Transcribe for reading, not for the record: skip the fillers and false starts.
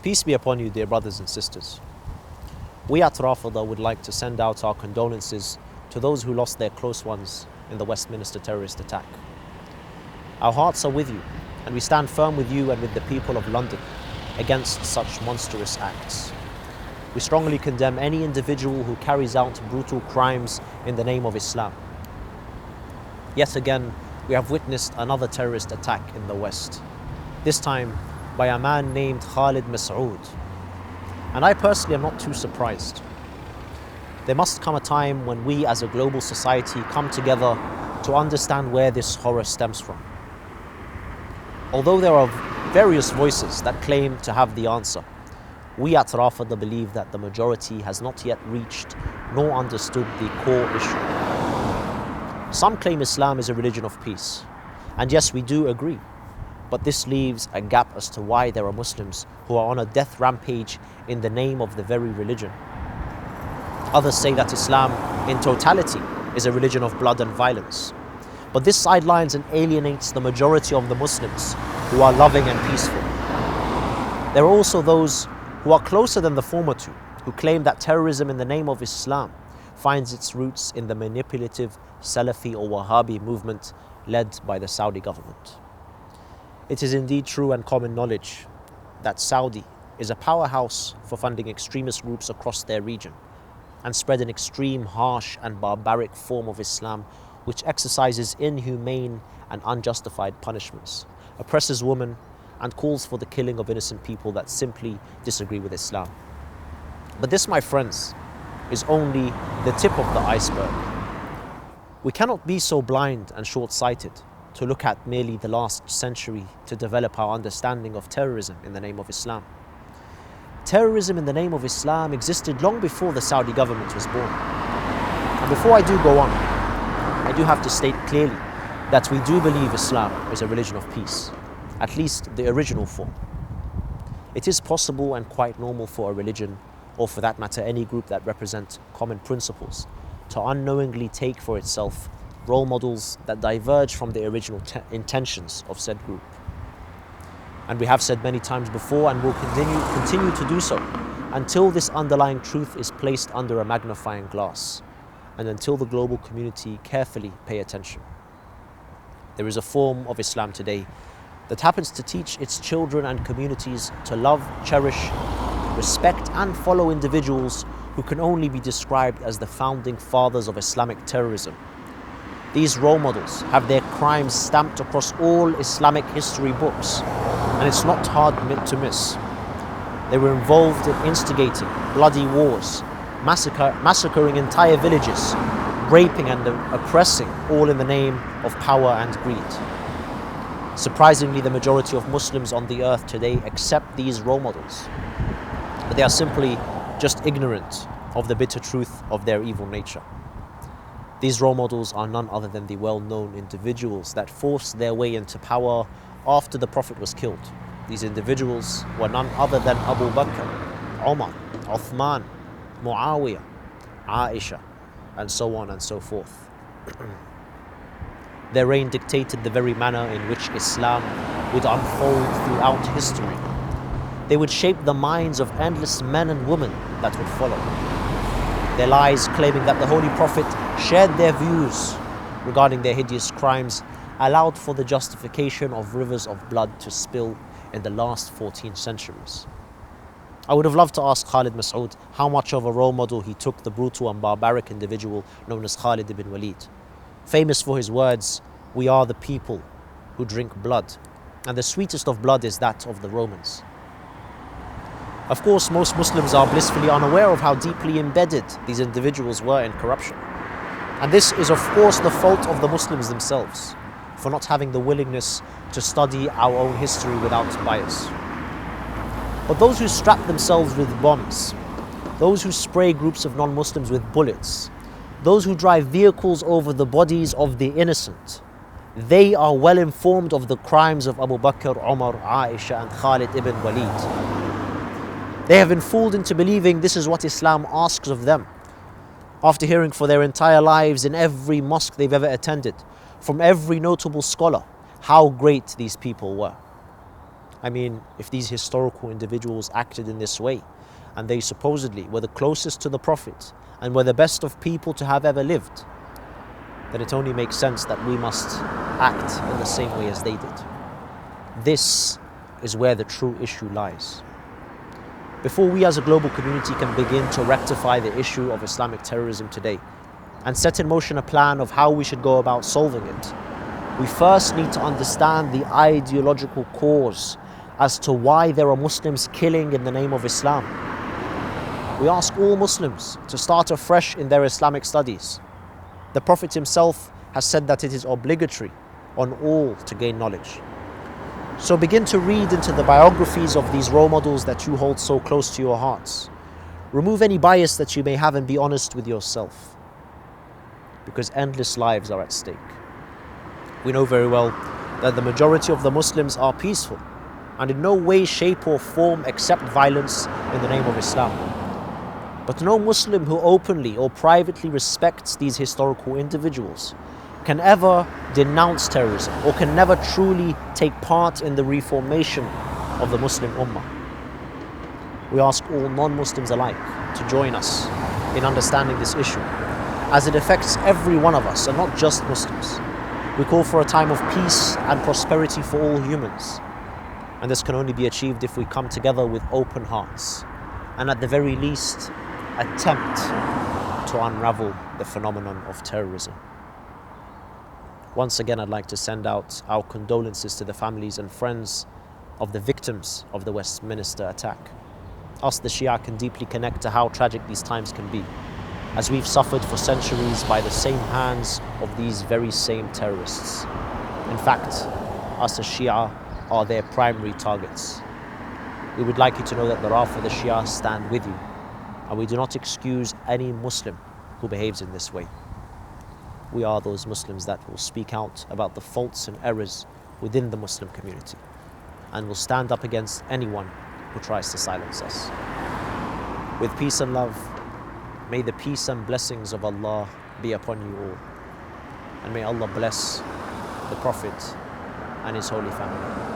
Peace be upon you, dear brothers and sisters. We at Rafida would like to send out our condolences to those who lost their close ones in the Westminster terrorist attack. Our hearts are with you, and we stand firm with you and with the people of London against such monstrous acts. We strongly condemn any individual who carries out brutal crimes in the name of Islam. Yet again, we have witnessed another terrorist attack in the West, this time by a man named Khalid Masood. And I personally am not too surprised. There must come a time when we as a global society come together to understand where this horror stems from. Although there are various voices that claim to have the answer, we at Rafida believe that the majority has not yet reached nor understood the core issue. Some claim Islam is a religion of peace, and yes, we do agree. But this leaves a gap as to why there are Muslims who are on a death rampage in the name of the very religion. Others say that Islam in totality is a religion of blood and violence. But this sidelines and alienates the majority of the Muslims who are loving and peaceful. There are also those who are closer than the former two, who claim that terrorism in the name of Islam finds its roots in the manipulative Salafi or Wahhabi movement led by the Saudi government. It is indeed true and common knowledge that Saudi is a powerhouse for funding extremist groups across their region and spread an extreme, harsh and barbaric form of Islam which exercises inhumane and unjustified punishments, oppresses women, and calls for the killing of innocent people that simply disagree with Islam. But this, my friends, is only the tip of the iceberg. We cannot be so blind and short-sighted to look at merely the last century to develop our understanding of terrorism in the name of Islam. Terrorism in the name of Islam existed long before the Saudi government was born. And before I do go on, I do have to state clearly that we do believe Islam is a religion of peace, at least the original form. It is possible and quite normal for a religion, or for that matter any group that represents common principles, to unknowingly take for itself role models that diverge from the original intentions of said group. And we have said many times before and will continue to do so until this underlying truth is placed under a magnifying glass and until the global community carefully pay attention. There is a form of Islam today that happens to teach its children and communities to love, cherish, respect and follow individuals who can only be described as the founding fathers of Islamic terrorism. These role models have their crimes stamped across all Islamic history books, and it's not hard to miss. They were involved in instigating bloody wars, massacring entire villages, raping and oppressing, all in the name of power and greed. Surprisingly, the majority of Muslims on the earth today accept these role models, but they are simply just ignorant of the bitter truth of their evil nature. These role models are none other than the well-known individuals that forced their way into power after the Prophet was killed. These individuals were none other than Abu Bakr, Umar, Uthman, Muawiyah, Aisha, and so on and so forth. Their reign dictated the very manner in which Islam would unfold throughout history. They would shape the minds of endless men and women that would follow. Their lies claiming that the Holy Prophet shared their views regarding their hideous crimes allowed for the justification of rivers of blood to spill in the last 14 centuries. I would have loved to ask Khalid Masood how much of a role model he took the brutal and barbaric individual known as Khalid bin Al-Walid. Famous for his words, "We are the people who drink blood, and the sweetest of blood is that of the Romans." Of course, most Muslims are blissfully unaware of how deeply embedded these individuals were in corruption. And this is of course the fault of the Muslims themselves for not having the willingness to study our own history without bias. But those who strap themselves with bombs, those who spray groups of non-Muslims with bullets, those who drive vehicles over the bodies of the innocent, they are well informed of the crimes of Abu Bakr, Umar, Aisha and Khalid ibn Walid. They have been fooled into believing this is what Islam asks of them, after hearing for their entire lives in every mosque they've ever attended, from every notable scholar, how great these people were. I mean, if these historical individuals acted in this way, and they supposedly were the closest to the Prophet and were the best of people to have ever lived, then it only makes sense that we must act in the same way as they did. This is where the true issue lies. Before we as a global community can begin to rectify the issue of Islamic terrorism today and set in motion a plan of how we should go about solving it, we first need to understand the ideological cause as to why there are Muslims killing in the name of Islam. We ask all Muslims to start afresh in their Islamic studies. The Prophet himself has said that it is obligatory on all to gain knowledge. So begin to read into the biographies of these role models that you hold so close to your hearts. Remove any bias that you may have and be honest with yourself, because endless lives are at stake. We know very well that the majority of the Muslims are peaceful and in no way, shape or form accept violence in the name of Islam. But no Muslim who openly or privately respects these historical individuals can ever denounce terrorism or can never truly take part in the reformation of the Muslim Ummah. We ask all non-Muslims alike to join us in understanding this issue, as it affects every one of us and not just Muslims. We call for a time of peace and prosperity for all humans, and this can only be achieved if we come together with open hearts and at the very least attempt to unravel the phenomenon of terrorism. Once again, I'd like to send out our condolences to the families and friends of the victims of the Westminster attack. Us, the Shia, can deeply connect to how tragic these times can be, as we've suffered for centuries by the same hands of these very same terrorists. In fact, us as Shia are their primary targets. We would like you to know that the Rafida, the Shia, stand with you, and we do not excuse any Muslim who behaves in this way. We are those Muslims that will speak out about the faults and errors within the Muslim community and will stand up against anyone who tries to silence us. With peace and love, may the peace and blessings of Allah be upon you all, and may Allah bless the Prophet and his holy family.